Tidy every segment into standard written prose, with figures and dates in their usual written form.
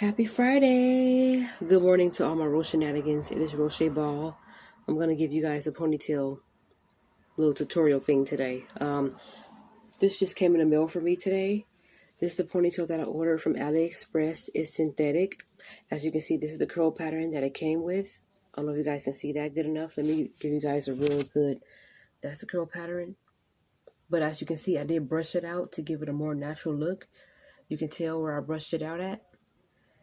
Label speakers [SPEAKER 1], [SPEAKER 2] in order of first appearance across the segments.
[SPEAKER 1] Happy Friday! Good morning to all my Roche shenanigans. It is Roche Ball. I'm going to give you guys a ponytail little tutorial thing today. This just came in the mail for me today. This is a ponytail that I ordered from AliExpress. It's synthetic. As you can see, this is the curl pattern that it came with. I don't know if you guys can see that good enough. Let me give you guys a real good... That's the curl pattern. But as you can see, I did brush it out to give it a more natural look. You can tell where I brushed it out at.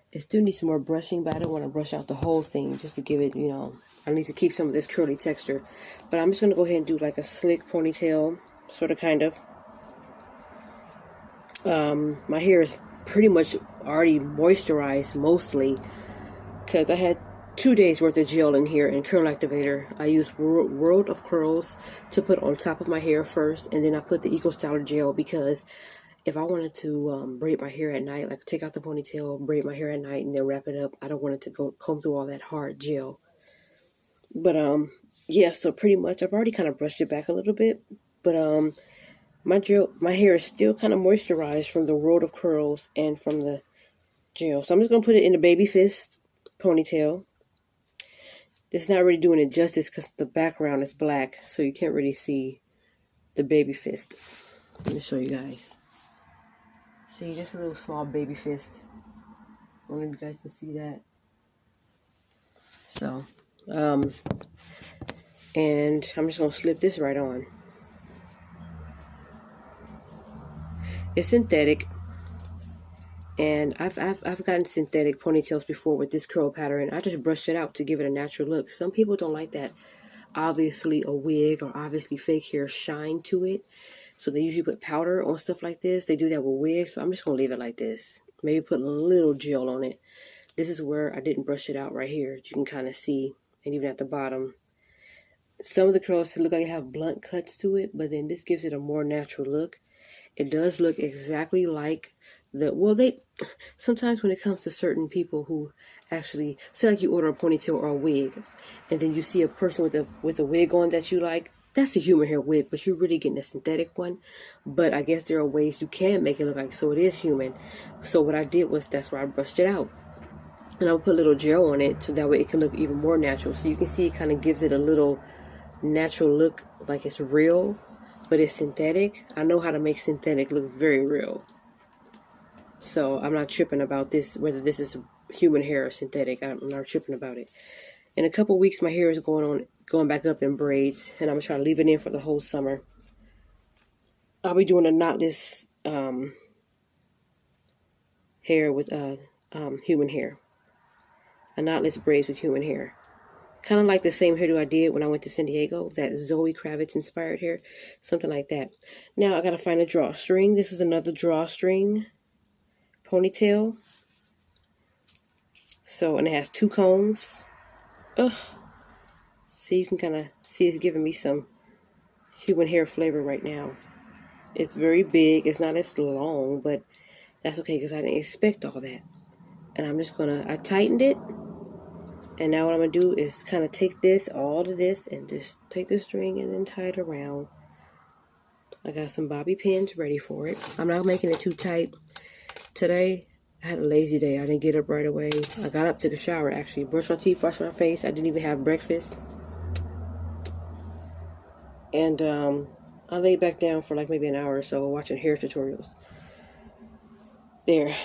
[SPEAKER 1] It still needs some more brushing, but I don't want to brush out the whole thing just to give it, I need to keep some of this curly texture. But I'm just going to go ahead and do like a slick ponytail, sort of, kind of. My hair is pretty much already moisturized, mostly, because I had 2 days worth of gel in here and curl activator. I used World of Curls to put on top of my hair first, and then I put the Eco Styler gel because if I wanted to braid my hair at night, like take out the ponytail, braid my hair at night, and then wrap it up, I don't want it to comb through all that hard gel. But yeah, so pretty much I've already kind of brushed it back a little bit, but my hair is still kind of moisturized from the World of Curls and from the gel. So I'm just gonna put it in the baby fist ponytail. This is not really doing it justice because the background is black, so you can't really see the baby fist. Let me show you guys. See, just a little small baby fist. I don't know if you guys can see that. So, and I'm just gonna slip this right on. It's synthetic, and I've gotten synthetic ponytails before with this curl pattern. I just brushed it out to give it a natural look. Some people don't like that, obviously a wig or obviously fake hair shine to it. So they usually put powder on stuff like this. They do that with wigs, so I'm just going to leave it like this. Maybe put a little gel on it. This is where I didn't brush it out right here. You can kind of see, and even at the bottom. Some of the curls look like they have blunt cuts to it, but then this gives it a more natural look. It does look exactly like sometimes when it comes to certain people who actually, say like you order a ponytail or a wig, and then you see a person with a wig on that you like, that's a human hair wig, but you're really getting a synthetic one. But I guess there are ways you can make it look like so it is human. So what I did was, that's where I brushed it out. And I'll put a little gel on it so that way it can look even more natural. So you can see it kind of gives it a little natural look, like it's real, but it's synthetic. I know how to make synthetic look very real. So I'm not tripping about this, whether this is human hair or synthetic. I'm not tripping about it. In a couple weeks, my hair is going back up in braids, and I'm going to try to leave it in for the whole summer. I'll be doing a knotless hair with human hair. A knotless braids with human hair. Kind of like the same hairdo I did when I went to San Diego, that Zoe Kravitz inspired hair. Something like that. Now I got to find a drawstring. This is another drawstring ponytail. So, and it has 2 combs. Ugh. See, you can kind of see it's giving me some human hair flavor right now. It's very big. It's not as long, but that's okay because I didn't expect all that. And I'm just I tightened it. And now what I'm going to do is kind of take all of this, and just take the string and then tie it around. I got some bobby pins ready for it. I'm not making it too tight. Today, I had a lazy day. I didn't get up right away. I got up, took a shower, actually. Brushed my teeth, washed my face. I didn't even have breakfast. And I laid back down for like maybe an hour or so watching hair tutorials. There.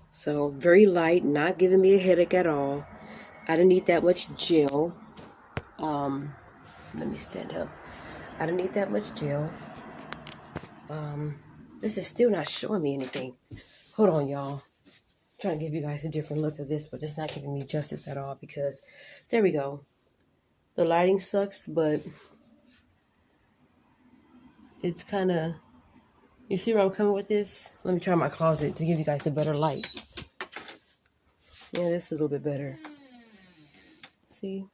[SPEAKER 1] So, very light, not giving me a headache at all. I didn't need that much gel. Let me stand up. I didn't need that much gel. This is still not showing me anything. Hold on, y'all. I'm trying to give you guys a different look of this, but it's not giving me justice at all because, there we go. The lighting sucks, but it's kind of, you see where I'm coming with this? Let me try my closet to give you guys a better light. Yeah, this is a little bit better. See?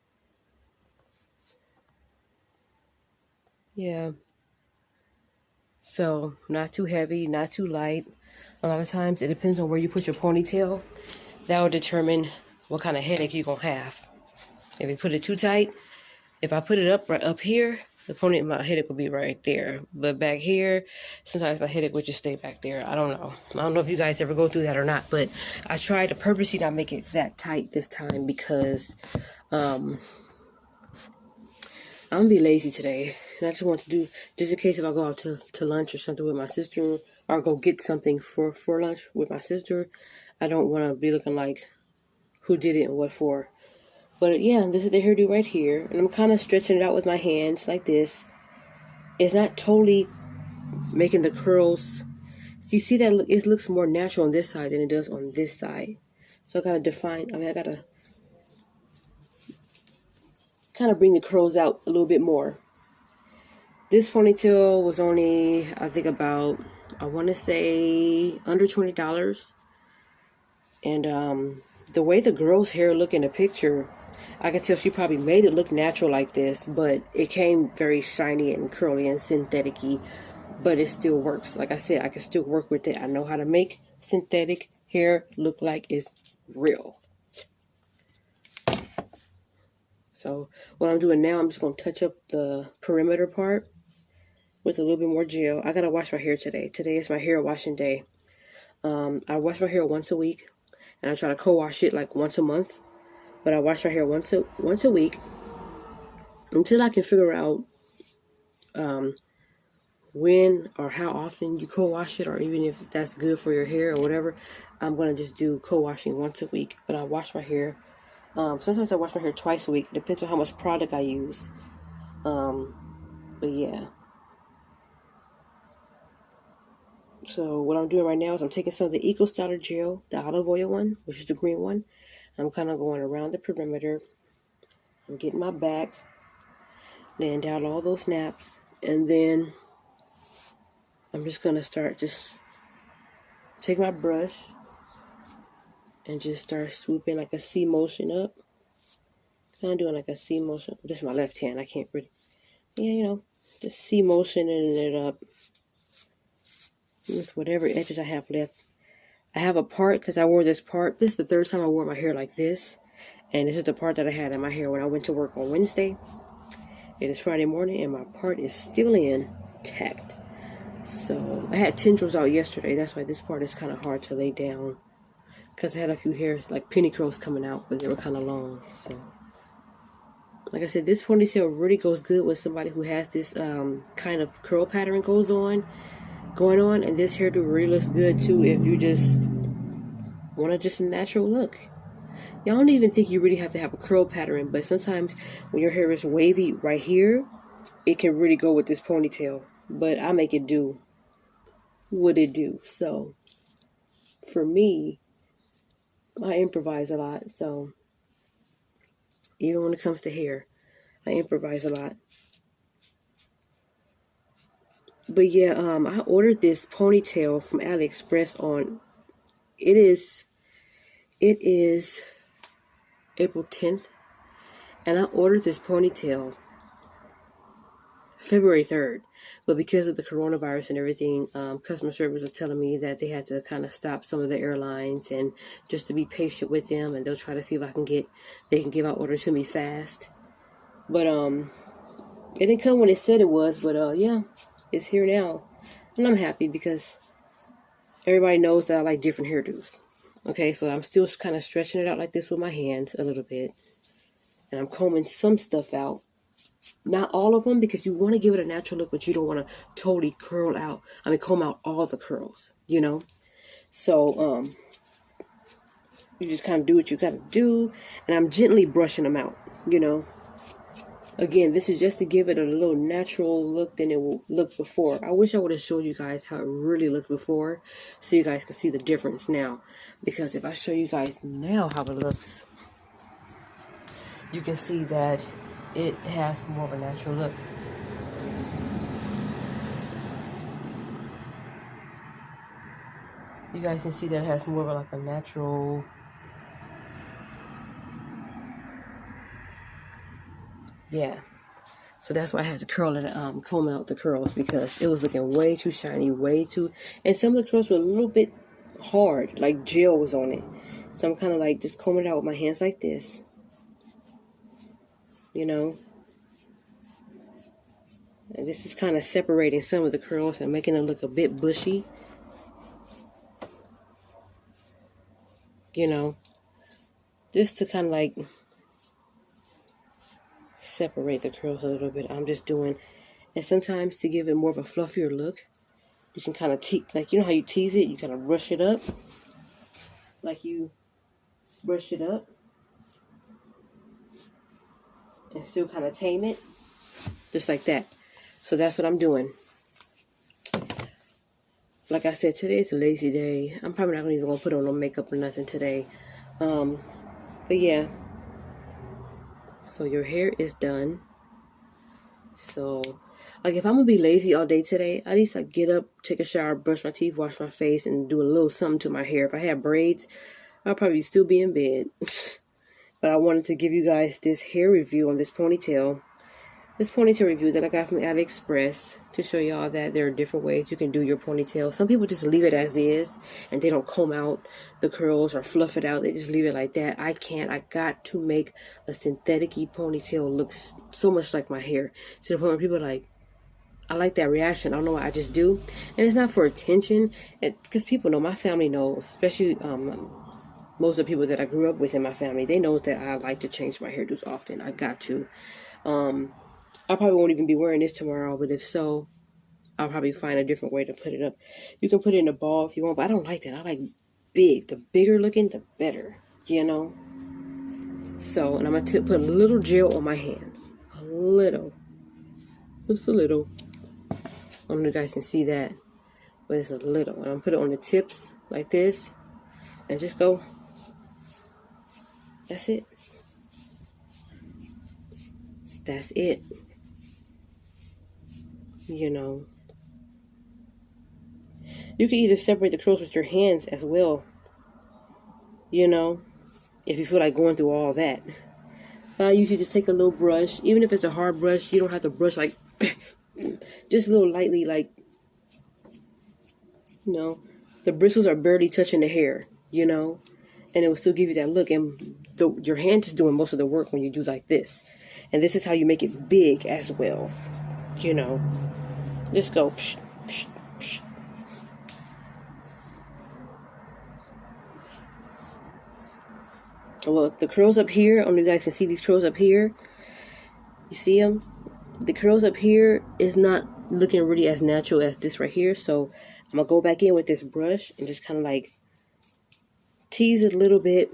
[SPEAKER 1] Yeah. So, not too heavy, not too light. A lot of times, it depends on where you put your ponytail. That will determine what kind of headache you're going to have. If you put it too tight, if I put it right up here, my headache would be right there. But back here, sometimes my headache would just stay back there. I don't know. I don't know if you guys ever go through that or not, but I tried to purposely not make it that tight this time because I'm gonna be lazy today. And I just want to do, just in case if I go out to lunch or something with my sister, or go get something for lunch with my sister, I don't want to be looking like who did it and what for. But yeah, this is the hairdo right here. And I'm kind of stretching it out with my hands like this. It's not totally making the curls. So you see that it looks more natural on this side than it does on this side. So I gotta I gotta kind of bring the curls out a little bit more. This ponytail was only, I think about, I want to say under $20. And the way the girl's hair look in the picture, I can tell she probably made it look natural like this, but it came very shiny and curly and synthetic-y, but it still works. Like I said, I can still work with it. I know how to make synthetic hair look like it's real. So what I'm doing now, I'm just going to touch up the perimeter part with a little bit more gel. I got to wash my hair today. Today is my hair washing day. I wash my hair once a week, and I try to co-wash it like once a month. But I wash my hair once a week until I can figure out when or how often you co-wash it, or even if that's good for your hair or whatever. I'm going to just do co-washing once a week. But I wash my hair. Sometimes I wash my hair twice a week. It depends on how much product I use. But yeah. So what I'm doing right now is I'm taking some of the Eco Styler gel, the olive oil one, which is the green one. I'm kind of going around the perimeter. I'm getting my back, laying down all those snaps, and then I'm just going to start take my brush and just start swooping like a C motion up. Kind of doing like a C motion. This is my left hand. I can't really, just C motioning it up with whatever edges I have left. I have a part because I wore this part. This is the third time I wore my hair like this. And this is the part that I had in my hair when I went to work on Wednesday. It is Friday morning and my part is still intact. So I had tendrils out yesterday. That's why this part is kind of hard to lay down. Because I had a few hairs, like penny curls coming out, but they were kind of long. So, like I said, this ponytail really goes good with somebody who has this kind of curl pattern going on. And this hairdo really looks good too if you just want just a natural look. Y'all don't even think you really have to have a curl pattern, but sometimes when your hair is wavy right here, it can really go with this ponytail. But I make it do what it do. So for me, I improvise a lot. So even when it comes to hair, I improvise a lot. But yeah, I ordered this ponytail from AliExpress on, it is April 10th. And I ordered this ponytail February 3rd. But because of the coronavirus and everything, customer service was telling me that they had to kind of stop some of the airlines and just to be patient with them. And they'll try to see if they can give my order to me fast. But it didn't come when it said it was. But yeah, it's here now. And I'm happy because everybody knows that I like different hairdos. Okay, so I'm still kind of stretching it out like this with my hands a little bit. And I'm combing some stuff out. Not all of them, because you want to give it a natural look, but you don't want to totally comb out all the curls, So, you just kind of do what you got to do. And I'm gently brushing them out, Again, this is just to give it a little natural look than it will look before. I wish I would have showed you guys how it really looked before, so you guys can see the difference now. Because if I show you guys now how it looks, you can see that it has more of a natural look. You guys can see that it has more of a natural, yeah. So that's why I had to comb out the curls, because it was looking way too shiny, and some of the curls were a little bit hard, like gel was on it. So I'm kind of just combing it out with my hands like this, And this is kind of separating some of the curls and making it look a bit bushy. You know, just to kind of like separate the curls a little bit. I'm just doing, and sometimes to give it more of a fluffier look, you can kind of like, you know how you tease it? You kind of brush it up. Like you brush it up and still kind of tame it. Just like that. So that's what I'm doing. Like I said, today is a lazy day. I'm probably not even going to put on no makeup or nothing today. But yeah. So your hair is done. So, like if I'm going to be lazy all day today, at least I get up, take a shower, brush my teeth, wash my face, and do a little something to my hair. If I had braids, I'll probably still be in bed. But I wanted to give you guys this hair review on this ponytail. This ponytail review that I got from AliExpress to show y'all that there are different ways you can do your ponytail. Some people just leave it as is and they don't comb out the curls or fluff it out. They just leave it like that. I can't. I got to make a synthetic-y ponytail look so much like my hair. To the point where people are like, I like that reaction. I don't know why, I just do. And it's not for attention. Because people know, my family knows, especially most of the people that I grew up with in my family, they know that I like to change my hairdos often. I got to. I probably won't even be wearing this tomorrow, but if so, I'll probably find a different way to put it up. You can put it in a ball if you want, but I don't like that. I like big. The bigger looking, the better, you know? So, and I'm going to put a little gel on my hands. A little. Just a little. I don't know if you guys can see that, but it's a little. And I'm going to put it on the tips like this and just go. That's it. That's it. You know, you can either separate the curls with your hands as well, you know, if you feel like going through all that. I usually just take a little brush, even if it's a hard brush, you don't have to brush like, just a little lightly, like, you know, the bristles are barely touching the hair, you know, and it will still give you that look, and your hand is doing most of the work when you do like this. And this is how you make it big as well, you know. Just go. Psh, psh, psh. Well, the curls up here, I don't know if you guys can see these curls up here. You see them? The curls up here is not looking really as natural as this right here. So I'm going to go back in with this brush and just kind of like tease it a little bit.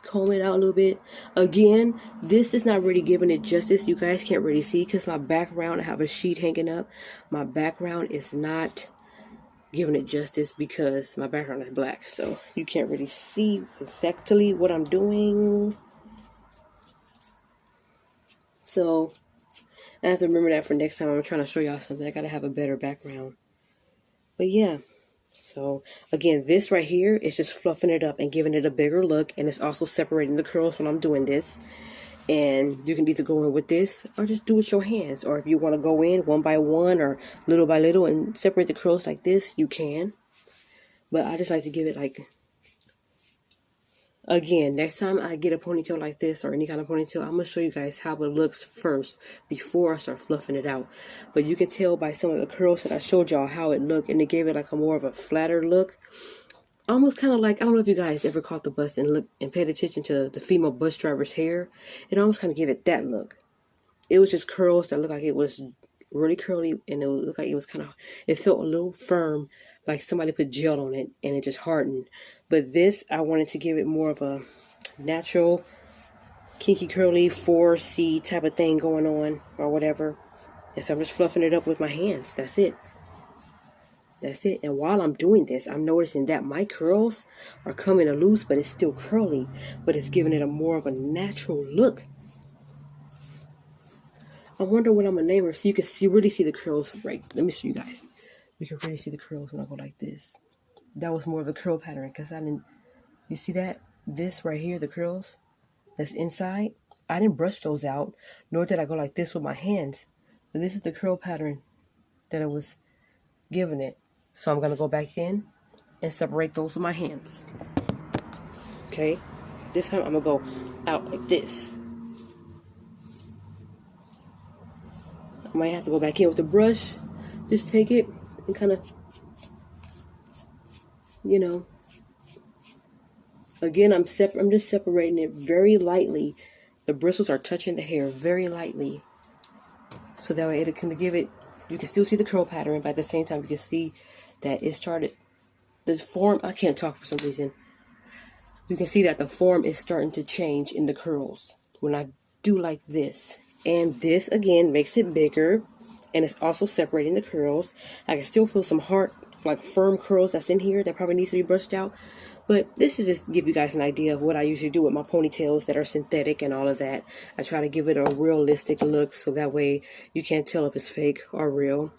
[SPEAKER 1] Comb it out a little bit. Again, this is not really giving it justice. You guys can't really see because my background, I have a sheet hanging up. My background is not giving it justice because my background is black. So you can't really see exactly what I'm doing. So I have to remember that for next time. I'm trying to show y'all something. I gotta have a better background. But yeah. So, again, this right here is just fluffing it up and giving it a bigger look. And it's also separating the curls when I'm doing this. And you can either go in with this or just do it with your hands. Or if you want to go in one by one or little by little and separate the curls like this, you can. But I just like to give it like... Again, next time I get a ponytail like this or any kind of ponytail, I'm going to show you guys how it looks first before I start fluffing it out. But you can tell by some of the curls that I showed y'all how it looked, and it gave it like a more of a flatter look. Almost kind of like, I don't know if you guys ever caught the bus and looked and paid attention to the female bus driver's hair. It almost kind of gave it that look. It was just curls that looked like it was really curly, and it looked like it was kind of, it felt a little firm, like somebody put gel on it and it just hardened. But this, I wanted to give it more of a natural, kinky, curly, 4C type of thing going on or whatever. And so I'm just fluffing it up with my hands. That's it. That's it. And while I'm doing this, I'm noticing that my curls are coming loose, but it's still curly, but it's giving it a more of a natural look. I wonder what I'm going to name her so you can really see the curls. Right, let me show you guys. You can really see the curls when I go like this. That was more of a curl pattern because I didn't, you see that? This right here, the curls that's inside, I didn't brush those out, nor did I go like this with my hands. But this is the curl pattern that I was giving it. So I'm going to go back in and separate those with my hands. Okay? This time I'm going to go out like this. Might have to go back in with the brush. Just take it and kind of, you know, again, I'm just separating it very lightly. The bristles are touching the hair very lightly. So that way it can give it, you can still see the curl pattern, but at the same time you can see that it started, the form, I can't talk for some reason. You can see that the form is starting to change in the curls when I do like this. And this again makes it bigger, and it's also separating the curls. I can still feel some hard, like firm curls that's in here that probably needs to be brushed out. But this is just to give you guys an idea of what I usually do with my ponytails that are synthetic and all of that. I try to give it a realistic look so that way you can't tell if it's fake or real.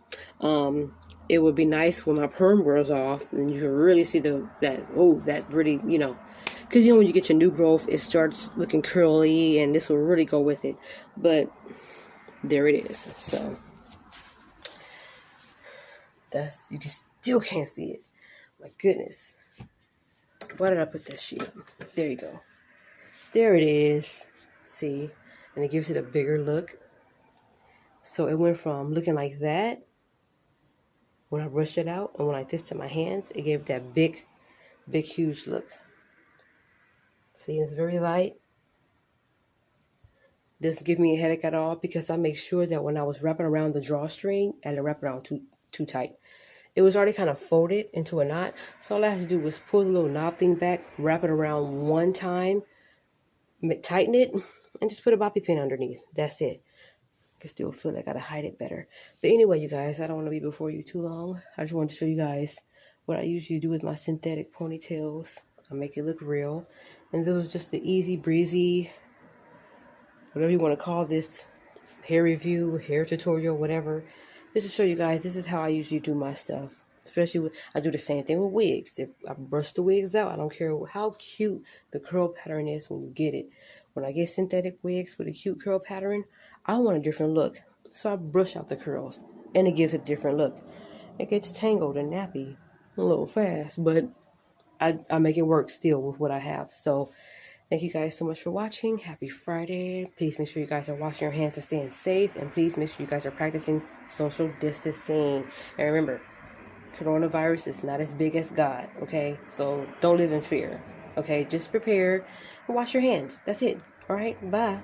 [SPEAKER 1] It would be nice when my perm wears off and you can really see that really, you know, because you know when you get your new growth, it starts looking curly, and this will really go with it. But there it is. So that's, you can still can't see it. My goodness. Why did I put that sheet up? There you go. There it is. See? And it gives it a bigger look. So it went from looking like that when I brushed it out, and when I like this to my hands, it gave that big, huge look. See, it's very light. Doesn't give me a headache at all because I make sure that when I was wrapping around the drawstring, I didn't wrap it around too tight. It was already kind of folded into a knot, so all I had to do was pull the little knob thing back, wrap it around one time, tighten it, and just put a bobby pin underneath. That's it. I can still feel like I gotta hide it better. But anyway, you guys, I don't want to be before you too long. I just wanted to show you guys what I usually do with my synthetic ponytails. I make it look real. And this was just the easy breezy, whatever you want to call this, hair review, hair tutorial, whatever. Just to show you guys, this is how I usually do my stuff. Especially with, I do the same thing with wigs. If I brush the wigs out, I don't care how cute the curl pattern is when you get it. When I get synthetic wigs with a cute curl pattern, I want a different look. So I brush out the curls, and it gives a different look. It gets tangled and nappy a little fast, but I make it work still with what I have. So thank you guys so much for watching. Happy Friday. Please make sure you guys are washing your hands and staying safe. And please make sure you guys are practicing social distancing. And remember, coronavirus is not as big as God, okay? So don't live in fear, okay? Just prepare and wash your hands. That's it. All right? Bye.